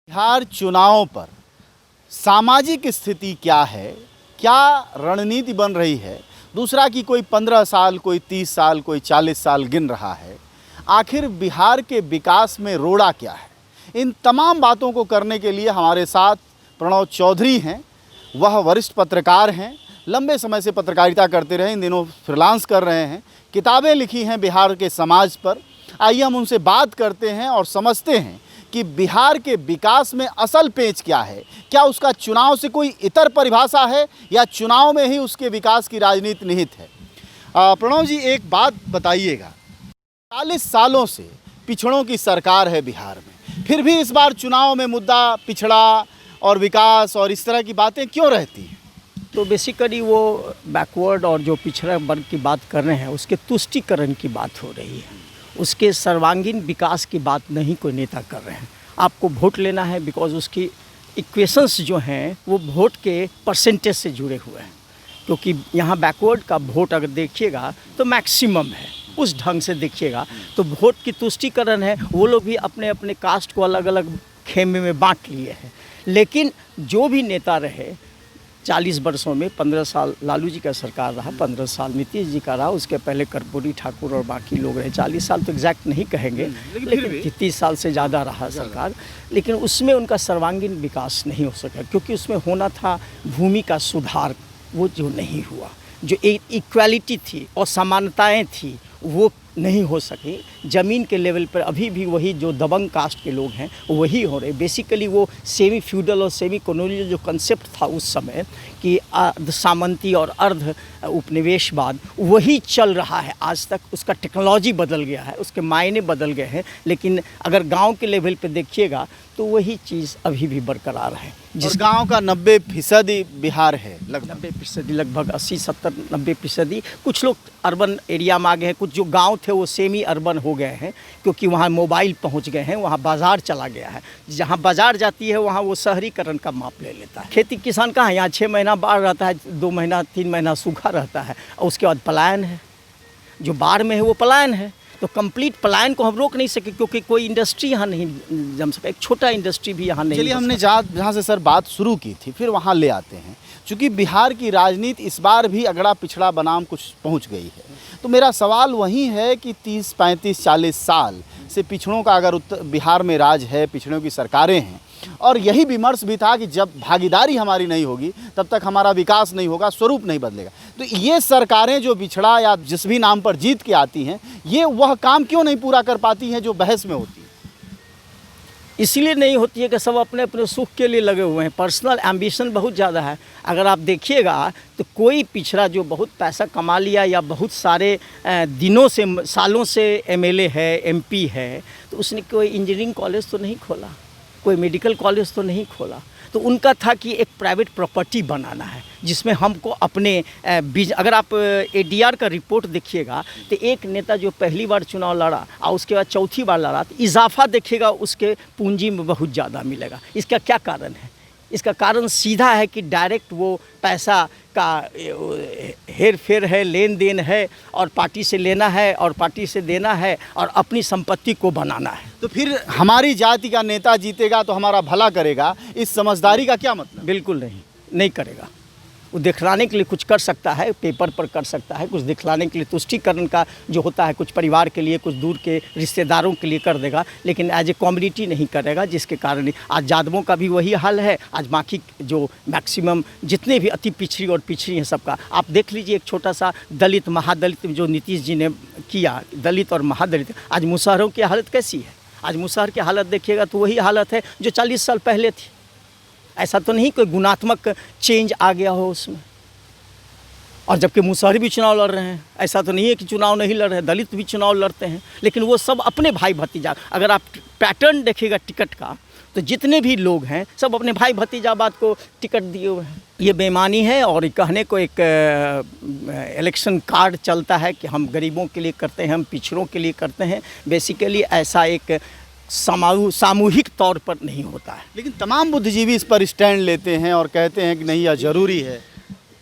बिहार चुनाव पर सामाजिक स्थिति क्या है, क्या रणनीति बन रही है। दूसरा कि कोई 15 साल, कोई 30 साल, कोई 40 साल गिन रहा है। आखिर बिहार के विकास में रोड़ा क्या है। इन तमाम बातों को करने के लिए हमारे साथ प्रणव चौधरी हैं। वह वरिष्ठ पत्रकार हैं, लंबे समय से पत्रकारिता करते रहे, इन दिनों फ्रीलांस कर रहे हैं, किताबें लिखी हैं बिहार के समाज पर। आइए हम उनसे बात करते हैं और समझते हैं कि बिहार के विकास में असल पेच क्या है। क्या उसका चुनाव से कोई इतर परिभाषा है या चुनाव में ही उसके विकास की राजनीति निहित है। प्रणव जी, एक बात बताइएगा, 40 सालों से पिछड़ों की सरकार है बिहार में, फिर भी इस बार चुनाव में मुद्दा पिछड़ा और विकास और इस तरह की बातें क्यों रहती हैं? तो बेसिकली वो बैकवर्ड और जो पिछड़ा वर्ग की बात कर रहे हैं उसके तुष्टीकरण की बात हो रही है, उसके सर्वांगीण विकास की बात नहीं कोई नेता कर रहे हैं। आपको वोट लेना है बिकॉज उसकी इक्वेशंस जो हैं वो वोट के परसेंटेज से जुड़े हुए हैं, क्योंकि यहाँ बैकवर्ड का वोट अगर देखिएगा तो मैक्सिमम है, उस ढंग से देखिएगा तो वोट की तुष्टीकरण है। वो लोग भी अपने अपने कास्ट को अलग अलग खेमे में बांट लिए हैं। लेकिन जो भी नेता रहे 40 वर्षों में 15 साल लालू जी का सरकार रहा, 15 साल नीतीश जी का रहा, उसके पहले कर्पूरी ठाकुर और बाकी लोग रहे। 40 साल तो एग्जैक्ट नहीं कहेंगे, लेकिन 30 साल से ज़्यादा रहा सरकार। लेकिन उसमें उनका सर्वांगीण विकास नहीं हो सका, क्योंकि उसमें होना था भूमि का सुधार, वो जो नहीं हुआ। जो एक इक्वालिटी थी और समानताएँ थी वो नहीं हो सकी। ज़मीन के लेवल पर अभी भी वही जो दबंग कास्ट के लोग हैं वही हो रहे। बेसिकली वो सेमी फ्यूडल और सेमी कॉलोनियल जो कंसेप्ट था उस समय कि अर्ध सामंती और अर्ध उपनिवेशवाद, वही चल रहा है आज तक। उसका टेक्नोलॉजी बदल गया है, उसके मायने बदल गए हैं, लेकिन अगर गांव के लेवल पे देखिएगा तो वही चीज़ अभी भी बरकरार है। जिस गांव का 90% बिहार है, लगभग 90%, लगभग 80-70-90%। कुछ लोग अर्बन एरिया में आ गए हैं, कुछ जो गांव थे वो सेमी अर्बन हो गए हैं, क्योंकि वहाँ मोबाइल पहुँच गए हैं, वहाँ बाज़ार चला गया है। जहाँ बाज़ार जाती है वहाँ वो शहरीकरण का माप ले लेता है। खेती किसान कहाँ, यहाँ 6 महीना बाढ़ रहता है, 2 महीना 3 महीना सूखा रहता है, और उसके बाद पलायन है। जो बाढ़ में है वो पलायन है। तो कंप्लीट पलायन को हम रोक नहीं सके, क्योंकि कोई इंडस्ट्री यहाँ नहीं जम सका, एक छोटा इंडस्ट्री भी यहाँ नहीं। चलिए, हमने जहाँ से सर बात शुरू की थी फिर वहाँ ले आते हैं। चूँकि बिहार की राजनीति इस बार भी अगड़ा पिछड़ा बनाम कुछ पहुँच गई है, तो मेरा सवाल वही है कि 30, 35, 40 साल से पिछड़ों का अगर बिहार में राज है, पिछड़ों की सरकारें हैं, और यही विमर्श भी था कि जब भागीदारी हमारी नहीं होगी तब तक हमारा विकास नहीं होगा, स्वरूप नहीं बदलेगा। तो ये सरकारें जो बिछड़ा या जिस भी नाम पर जीत के आती हैं, ये वह काम क्यों नहीं पूरा कर पाती हैं जो बहस में होती है? इसलिए नहीं होती है कि सब अपने अपने सुख के लिए लगे हुए हैं। पर्सनल एम्बिशन बहुत ज़्यादा है। अगर आप देखिएगा तो कोई पिछड़ा जो बहुत पैसा कमा लिया या बहुत सारे दिनों से, सालों से एमएलए है, एमपी है, तो उसने कोई इंजीनियरिंग कॉलेज तो नहीं खोला, कोई मेडिकल कॉलेज तो नहीं खोला। तो उनका था कि एक प्राइवेट प्रॉपर्टी बनाना है जिसमें हमको अपने अगर आप एडीआर का रिपोर्ट देखिएगा तो एक नेता जो पहली बार चुनाव लड़ा और उसके बाद चौथी बार लड़ा तो इजाफा देखिएगा उसके पूंजी में बहुत ज़्यादा मिलेगा। इसका क्या कारण है? इसका कारण सीधा है कि डायरेक्ट वो पैसा का हेर फेर है, लेन देन है, और पार्टी से लेना है और पार्टी से देना है और अपनी संपत्ति को बनाना है। तो फिर हमारी जाति का नेता जीतेगा तो हमारा भला करेगा, इस समझदारी का क्या मतलब? बिल्कुल नहीं करेगा। वो दिखलाने के लिए कुछ कर सकता है, पेपर पर कर सकता है, कुछ दिखलाने के लिए तुष्टीकरण का जो होता है, कुछ परिवार के लिए, कुछ दूर के रिश्तेदारों के लिए कर देगा, लेकिन एज ए कम्युनिटी नहीं करेगा। जिसके कारण आज यादवों का भी वही हाल है। आज बाकी जो मैक्सिमम जितने भी अति पिछड़ी और पिछड़ी हैं सबका आप देख लीजिए। एक छोटा सा दलित महादलित जो नीतीश जी ने किया, दलित और महादलित, आज मुसहरों की हालत कैसी है? आज मुसहर की हालत देखिएगा तो वही हालत है जो 40 साल पहले थी। ऐसा तो नहीं कोई गुणात्मक चेंज आ गया हो उसमें। और जबकि मुसहर भी चुनाव लड़ रहे हैं, ऐसा तो नहीं है कि चुनाव नहीं लड़ रहे हैं, दलित भी चुनाव लड़ते हैं, लेकिन वो सब अपने भाई भतीजा। अगर आप पैटर्न देखिएगा टिकट का तो जितने भी लोग हैं सब अपने भाई भतीजाबाद को टिकट दिए हुए हैं। ये बेईमानी है। और कहने को एक इलेक्शन कार्ड चलता है कि हम गरीबों के लिए करते हैं, हम पिछड़ों के लिए करते हैं। बेसिकली ऐसा एक सामूहिक तौर पर नहीं होता है। लेकिन तमाम बुद्धिजीवी इस पर स्टैंड लेते हैं और कहते हैं कि नहीं, यह जरूरी है।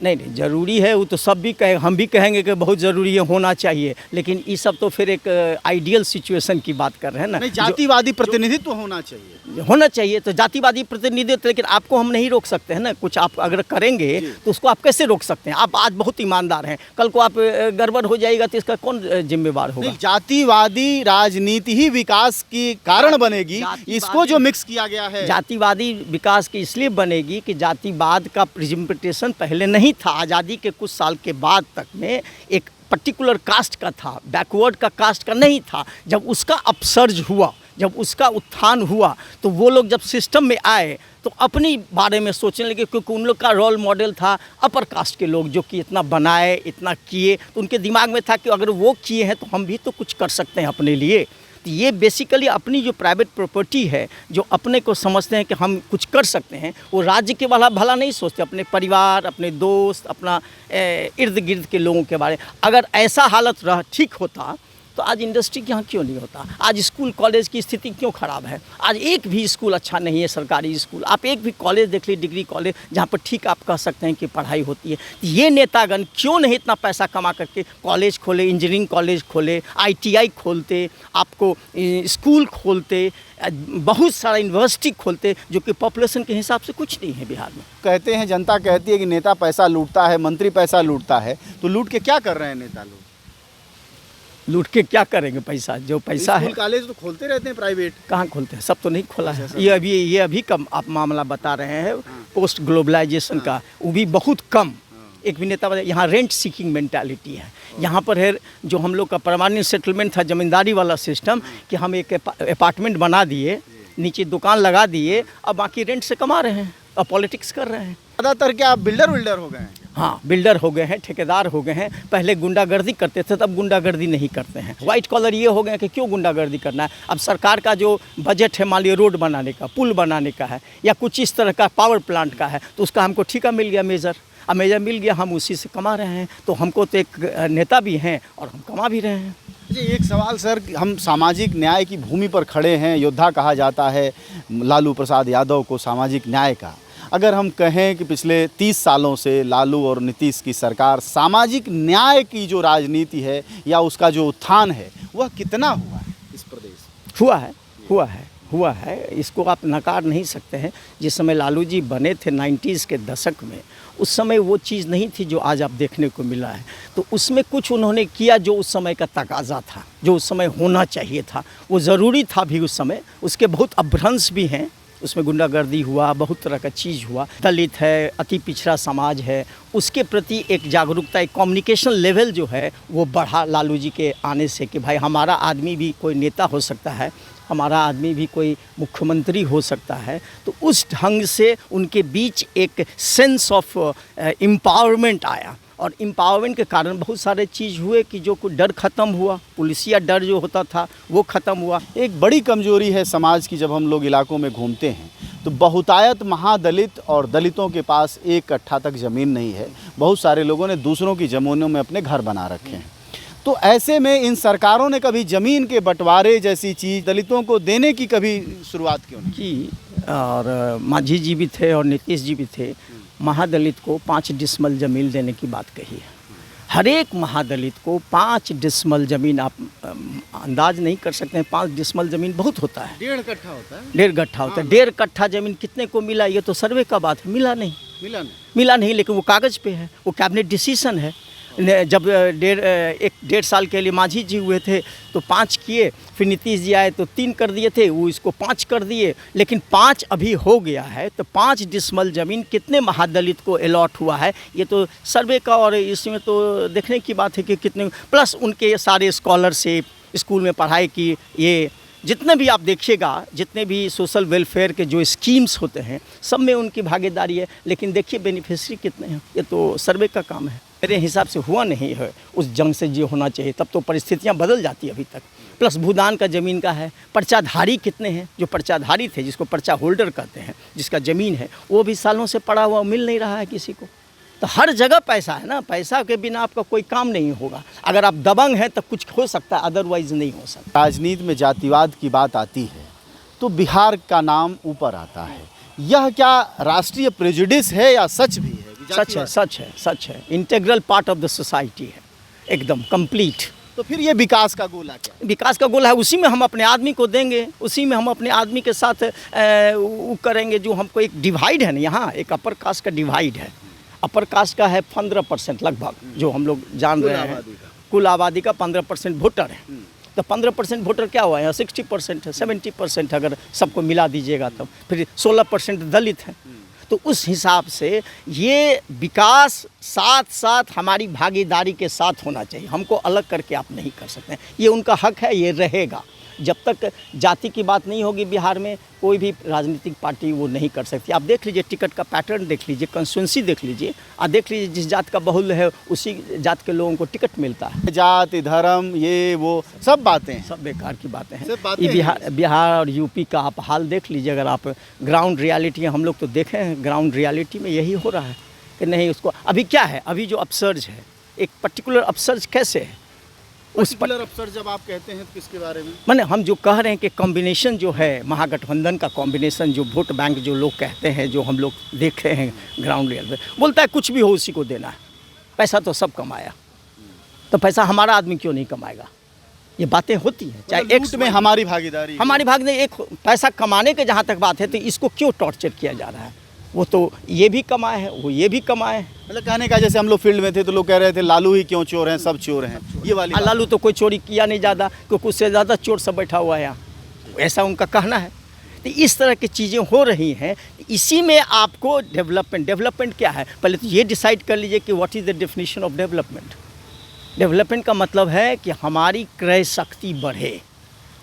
नहीं नहीं, ज़रूरी है, वो तो सब भी कहे, हम भी कहेंगे कि बहुत ज़रूरी है, होना चाहिए, लेकिन ये सब तो फिर एक आइडियल सिचुएशन की बात कर रहे हैं ना। नहीं, जातिवादी प्रतिनिधित्व होना चाहिए। होना चाहिए तो जातिवादी प्रतिनिधित्व, लेकिन आपको हम नहीं रोक सकते हैं ना। कुछ आप अगर करेंगे तो उसको आप कैसे रोक सकते हैं? आप आज बहुत ईमानदार हैं, कल को आप गड़बड़ हो जाएगा तो इसका कौन जिम्मेवार होगा? नहीं, जातिवादी राजनीति ही विकास की कारण बनेगी, इसको जो मिक्स किया गया है। जातिवादी विकास की इसलिए बनेगी कि जातिवाद का प्रेजेंटेशन पहले नहीं था। आज़ादी के कुछ साल के बाद तक में एक पर्टिकुलर कास्ट का था, बैकवर्ड का कास्ट का नहीं था। जब उसका अपसर्ज हुआ, जब उसका उत्थान हुआ, तो वो लोग जब सिस्टम में आए तो अपनी बारे में सोचने लगे, क्योंकि उन लोग का रोल मॉडल था अपर कास्ट के लोग, जो कि इतना बनाए, इतना किए, तो उनके दिमाग में था कि अगर वो किए हैं तो हम भी तो कुछ कर सकते हैं अपने लिए। तो ये बेसिकली अपनी जो प्राइवेट प्रॉपर्टी है, जो अपने को समझते हैं कि हम कुछ कर सकते हैं, वो राज्य के भला नहीं सोचते, अपने परिवार, अपने दोस्त, अपना इर्द गिर्द के लोगों के बारे में। अगर ऐसा हालत ठीक होता तो आज इंडस्ट्री यहाँ क्यों नहीं होता? आज स्कूल कॉलेज की स्थिति क्यों ख़राब है? आज एक भी स्कूल अच्छा नहीं है, सरकारी स्कूल। आप एक भी कॉलेज देख लीजिए, डिग्री कॉलेज, जहाँ पर ठीक आप कह सकते हैं कि पढ़ाई होती है। ये नेतागण क्यों नहीं इतना पैसा कमा करके कॉलेज खोले, इंजीनियरिंग कॉलेज खोले, ITI खोलते, आपको स्कूल खोलते, बहुत सारा यूनिवर्सिटी खोलते, जो कि पॉपुलेशन के हिसाब से कुछ नहीं है बिहार में। कहते हैं, जनता कहती है कि नेता पैसा लूटता है, मंत्री पैसा लूटता है, तो लूट के क्या कर रहे हैं नेता लोग? लूट के क्या करेंगे? पैसा, जो पैसा है। कॉलेज तो खोलते रहते हैं प्राइवेट। कहाँ खोलते हैं? सब तो नहीं खोला है। ये अभी कम आप मामला बता रहे हैं पोस्ट ग्लोबलाइजेशन का, वो भी बहुत कम। एक भी नेता, यहाँ रेंट सीकिंग मेंटालिटी है। यहाँ पर है जो हम लोग का परमानेंट सेटलमेंट था, ज़मींदारी वाला सिस्टम, कि हम एक अपार्टमेंट बना दिए, नीचे दुकान लगा दिए, अब बाकी रेंट से कमा रहे हैं और पॉलिटिक्स कर रहे हैं। ज़्यादातर क्या आप बिल्डर हो गए हैं? हाँ, बिल्डर हो गए हैं, ठेकेदार हो गए हैं। पहले गुंडागर्दी करते थे, तब गुंडागर्दी नहीं करते हैं। वाइट कॉलर ये हो गए कि क्यों गुंडागर्दी करना है। अब सरकार का जो बजट है, मान लीजिए रोड बनाने का, पुल बनाने का है, या कुछ इस तरह का पावर प्लांट का है, तो उसका हमको ठेका मिल गया, मेजर मिल गया, हम उसी से कमा रहे हैं। तो हमको तो एक नेता भी हैं और हम कमा भी रहे हैं। जी, एक सवाल सर, हम सामाजिक न्याय की भूमि पर खड़े हैं, योद्धा कहा जाता है लालू प्रसाद यादव को सामाजिक न्याय का। अगर हम कहें कि पिछले 30 सालों से लालू और नीतीश की सरकार सामाजिक न्याय की जो राजनीति है या उसका जो उत्थान है, वह कितना हुआ है इस प्रदेश? हुआ है, इसको आप नकार नहीं सकते हैं। जिस समय लालू जी बने थे 90s के दशक में, उस समय वो चीज़ नहीं थी जो आज आप देखने को मिला है। तो उसमें कुछ उन्होंने किया जो उस समय का तकाजा था, जो उस समय होना चाहिए था, वो ज़रूरी था भी उस समय। उसके बहुत अभ्रंश भी हैं, उसमें गुंडागर्दी हुआ, बहुत तरह का चीज़ हुआ। दलित है, अति पिछड़ा समाज है, उसके प्रति एक जागरूकता, एक कम्युनिकेशन लेवल जो है वो बढ़ा लालू जी के आने से, कि भाई हमारा आदमी भी कोई नेता हो सकता है, हमारा आदमी भी कोई मुख्यमंत्री हो सकता है। तो उस ढंग से उनके बीच एक सेंस ऑफ एम्पावरमेंट आया, और एम्पावरमेंट के कारण बहुत सारे चीज़ हुए कि जो कुछ डर ख़त्म हुआ, पुलिसिया डर जो होता था वो ख़त्म हुआ। एक बड़ी कमजोरी है समाज की, जब हम लोग इलाकों में घूमते हैं तो बहुतायत महादलित और दलितों के पास एक कट्ठा तक ज़मीन नहीं है। बहुत सारे लोगों ने दूसरों की ज़मीनों में अपने घर बना रखे हैं। तो ऐसे में इन सरकारों ने कभी ज़मीन के बंटवारे जैसी चीज़ दलितों को देने की कभी शुरुआत क्यों नहीं की? और मांझी जी भी थे और नीतीश जी भी थे, महादलित को 5 डिसमल ज़मीन देने की बात कही है। हर एक महादलित को 5 डिसमल ज़मीन, आप अंदाज नहीं कर सकते हैं, 5 डिसमल ज़मीन बहुत होता है। 1.5 कट्ठा होता है। 1.5 कट्ठा होता है। 1.5 कट्ठा ज़मीन कितने को मिला, ये तो सर्वे का बात है। मिला नहीं, लेकिन वो कागज़ पे है, वो कैबिनेट डिसीजन है। जब 1.5 साल के लिए मांझी जी हुए थे तो 5 किए, फिर नीतीश जी आए तो 3 कर दिए थे, वो इसको 5 कर दिए, लेकिन 5 अभी हो गया है। तो 5 डिसमल ज़मीन कितने महादलित को अलॉट हुआ है, ये तो सर्वे का, और इसमें तो देखने की बात है कि कितने, प्लस उनके सारे स्कॉलरशिप, स्कूल में पढ़ाई की, ये जितने भी आप देखिएगा, जितने भी सोशल वेलफेयर के जो स्कीम्स होते हैं, सब में उनकी भागीदारी है। लेकिन देखिए बेनिफिशरी कितने हैं, ये तो सर्वे का काम है। मेरे हिसाब से हुआ नहीं है उस जंग से जो होना चाहिए, तब तो परिस्थितियां बदल जाती अभी तक। प्लस भूदान का ज़मीन का है, पर्चाधारी कितने हैं, जो पर्चाधारी थे, जिसको पर्चा होल्डर कहते हैं, जिसका ज़मीन है, वो भी सालों से पड़ा हुआ मिल नहीं रहा है किसी को। तो हर जगह पैसा है ना, पैसा के बिना आपका कोई काम नहीं होगा। अगर आप दबंग हैं तो कुछ हो सकता है, अदरवाइज नहीं हो सकता। राजनीति में जातिवाद की बात आती है तो बिहार का नाम ऊपर आता है। यह क्या राष्ट्रीय प्रेजुडिस है या सच भी है? सच है, सच है, सच है। Integral part of the society है, एकदम कंप्लीट। तो फिर ये विकास का गोला क्या है? विकास का गोल है, उसी में हम अपने आदमी को देंगे, उसी में हम अपने आदमी के साथ वो करेंगे। जो हमको एक डिवाइड है ना, यहाँ एक अपर कास्ट का डिवाइड है। अपर कास्ट का है 15% लगभग, जो हम लोग जान रहे हैं। कुल आबादी का 15% वोटर है। तो 15% वोटर क्या हुआ है? 60% है, 70% अगर सबको मिला दीजिएगा तब। फिर 16% दलित हैं। तो उस हिसाब से ये विकास साथ साथ हमारी भागीदारी के साथ होना चाहिए। हमको अलग करके आप नहीं कर सकते हैं, ये उनका हक है, ये रहेगा। जब तक जाति की बात नहीं होगी बिहार में, कोई भी राजनीतिक पार्टी वो नहीं कर सकती। आप देख लीजिए, टिकट का पैटर्न देख लीजिए, कंस्टिट्यूंसी देख लीजिए, और देख लीजिए जिस जात का बहुल्य है उसी जात के लोगों को टिकट मिलता है। जाति, धर्म, ये वो सब बातें हैं। सब बेकार की बातें हैं। सब बातें ये हैं। बिहार और यूपी का आप हाल देख लीजिए। अगर आप ग्राउंड रियलिटी, हम लोग तो देखे हैं, ग्राउंड रियलिटी में यही हो रहा है कि नहीं। उसको अभी क्या है, अभी जो अपसर्ज है, एक पर्टिकुलर अपसर्ज कैसे है उस पर अफसर जब आप कहते हैं तो किसके बारे में? माने हम जो कह रहे हैं कि कॉम्बिनेशन जो है महागठबंधन का कॉम्बिनेशन, जो वोट बैंक जो लोग कहते हैं, जो हम लोग देख रहे हैं ग्राउंड रियल में, बोलता है कुछ भी हो उसी को देना है। पैसा तो सब कमाया, तो पैसा हमारा आदमी क्यों नहीं कमाएगा? ये बातें होती हैं। चाहे एक में हमारी भागीदारी, एक पैसा कमाने के जहाँ तक बात है, तो इसको क्यों टॉर्चर किया जा रहा है? वो तो ये भी कमाए हैं, वो ये भी कमाए हैं। मतलब कहने का, जैसे हम लोग फील्ड में थे तो लोग कह रहे थे लालू ही क्यों चोर हैं, सब चोर हैं। ये वाली लालू तो कोई चोरी किया नहीं ज़्यादा, क्योंकि उससे ज़्यादा चोर सब बैठा हुआ है यहाँ, ऐसा उनका कहना है। तो इस तरह की चीज़ें हो रही हैं। इसी में आपको डेवलपमेंट क्या है, पहले तो ये डिसाइड कर लीजिए कि what is the definition of development. Development का मतलब है कि हमारी क्रय शक्ति बढ़े,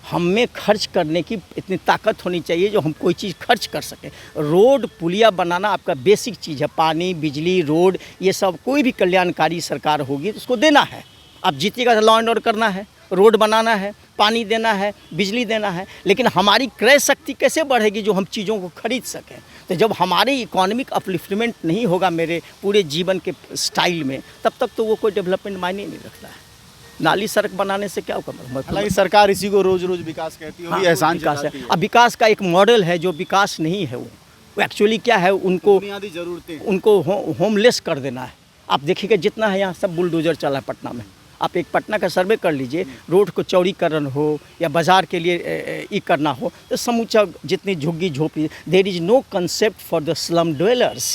हम में खर्च करने की इतनी ताकत होनी चाहिए जो हम कोई चीज़ खर्च कर सकें। रोड पुलिया बनाना आपका बेसिक चीज़ है। पानी, बिजली, रोड, ये सब कोई भी कल्याणकारी सरकार होगी तो उसको देना है। आप जीतिएगा तो लॉ एंड ऑर्डर करना है, रोड बनाना है, पानी देना है, बिजली देना है। लेकिन हमारी क्रय शक्ति कैसे बढ़ेगी जो हम चीज़ों को खरीद सकें? तो जब हमारी इकोनॉमिक अपलिफ्टमेंट नहीं होगा मेरे पूरे जीवन के स्टाइल में, तब तक तो वो कोई डेवलपमेंट मायने नहीं रखता है। नाली सड़क बनाने से क्या होगा? हालांकि सरकार इसी को रोज रोज विकास कहती है, वो भी एहसान विकास है। जताती है। अब विकास का एक मॉडल है जो विकास नहीं है। वो एक्चुअली क्या है, उनको बुनियादी जरूरतें, उनको होमलेस कर देना है। आप देखिएगा जितना है यहाँ सब बुलडोजर चला है पटना में। आप एक पटना का सर्वे कर लीजिए, रोड को चौड़ीकरण हो या बाज़ार के लिए ये करना हो, तो समूचा जितनी झुग्गी झोपड़ी, there is no concept for the slum dwellers.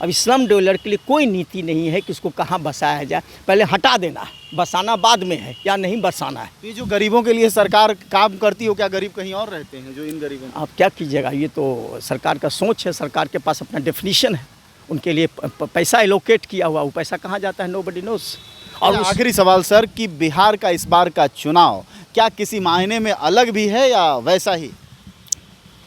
अभी स्लम ड्वेलर के लिए कोई नीति नहीं है कि उसको कहाँ बसाया जाए। पहले हटा देना, बसाना बाद में है, या नहीं बसाना है। ये जो गरीबों के लिए सरकार काम करती हो, क्या गरीब कहीं और रहते हैं जो इन गरीबों? आप क्या कीजिएगा, ये तो सरकार का सोच है, सरकार के पास अपना डेफिनेशन है। उनके लिए पैसा एलोकेट किया हुआ, वो पैसा कहाँ जाता है नोबडी नोस। और आखिरी सवाल सर, कि बिहार का इस बार का चुनाव क्या किसी मायने में अलग भी है या वैसा ही?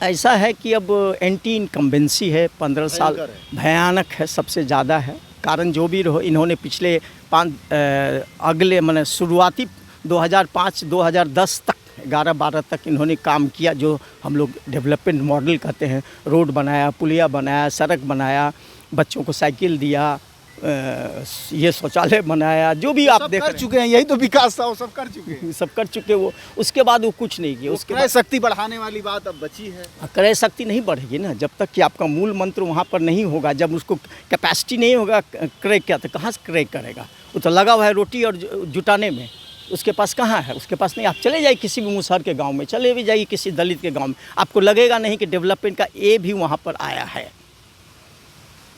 ऐसा है कि अब एंटी इनकम्बेंसी है, 15 साल भयानक है, सबसे ज़्यादा है। कारण जो भी रहो, इन्होंने पिछले अगले मैंने शुरुआती 2005-2010 तक 11-12 तक इन्होंने काम किया, जो हम लोग डेवलपमेंट मॉडल कहते हैं। रोड बनाया, पुलिया बनाया, सड़क बनाया, बच्चों को साइकिल दिया, ये शौचालय बनाया, जो भी आप देख कर चुके हैं। यही तो विकास था, वो सब कर चुके हैं। सब कर चुके वो। उसके बाद वो कुछ नहीं किया। उसके क्रय शक्ति बढ़ाने वाली बात अब बची है। क्रय शक्ति नहीं बढ़ेगी ना, जब तक कि आपका मूल मंत्र वहाँ पर नहीं होगा। जब उसको कैपेसिटी नहीं होगा क्रय क्या, तो कहाँ से क्रय करेगा? वो तो लगा हुआ है रोटी और जुटाने में, उसके पास कहाँ है? उसके पास नहीं। आप चले जाइए किसी भी मुसहर के गांव में, चले भी जाइए किसी दलित के गांव में, आपको लगेगा नहीं कि डेवलपमेंट का ए भी वहाँ पर आया है।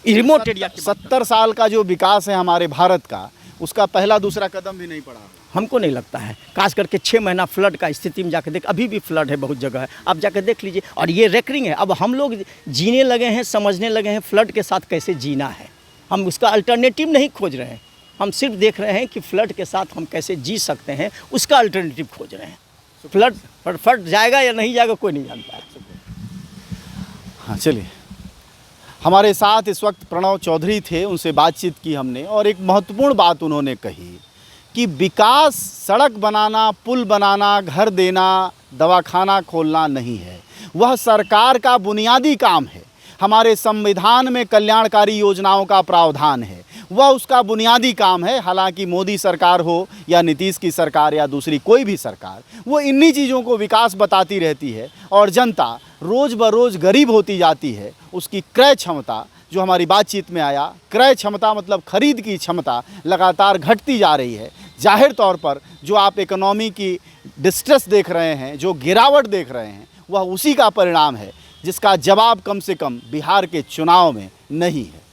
रिमोट एरिया 70 साल का जो विकास है हमारे भारत का, उसका पहला दूसरा कदम भी नहीं पड़ा। हमको नहीं लगता है। खास करके 6 महीना फ्लड का स्थिति में जाकर देख, अभी भी फ्लड है बहुत जगह है, आप जाकर देख लीजिए। और ये रेकरिंग है। अब हम लोग जीने लगे हैं, समझने लगे हैं फ्लड के साथ कैसे जीना है। हम उसका अल्टरनेटिव नहीं खोज रहे हैं, हम सिर्फ देख रहे हैं कि फ्लड के साथ हम कैसे जी सकते हैं, उसका अल्टरनेटिव खोज रहे हैं। फ्लड जाएगा या नहीं जाएगा कोई नहीं जानता है। हाँ, चलिए, हमारे साथ इस वक्त प्रणव चौधरी थे, उनसे बातचीत की हमने, और एक महत्वपूर्ण बात उन्होंने कही कि विकास सड़क बनाना, पुल बनाना, घर देना, दवाखाना खोलना नहीं है, वह सरकार का बुनियादी काम है। हमारे संविधान में कल्याणकारी योजनाओं का प्रावधान है, वह उसका बुनियादी काम है। हालांकि मोदी सरकार हो या नीतीश की सरकार या दूसरी कोई भी सरकार, वो इन्हीं चीज़ों को विकास बताती रहती है और जनता रोज़ बरोज़ गरीब होती जाती है। उसकी क्रय क्षमता, जो हमारी बातचीत में आया, क्रय क्षमता मतलब खरीद की क्षमता लगातार घटती जा रही है। जाहिर तौर पर जो आप इकोनॉमी की डिस्ट्रेस देख रहे हैं, जो गिरावट देख रहे हैं, वह उसी का परिणाम है, जिसका जवाब कम से कम बिहार के चुनाव में नहीं है।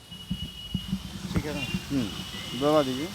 ठीक है ना? दबा दीजिए।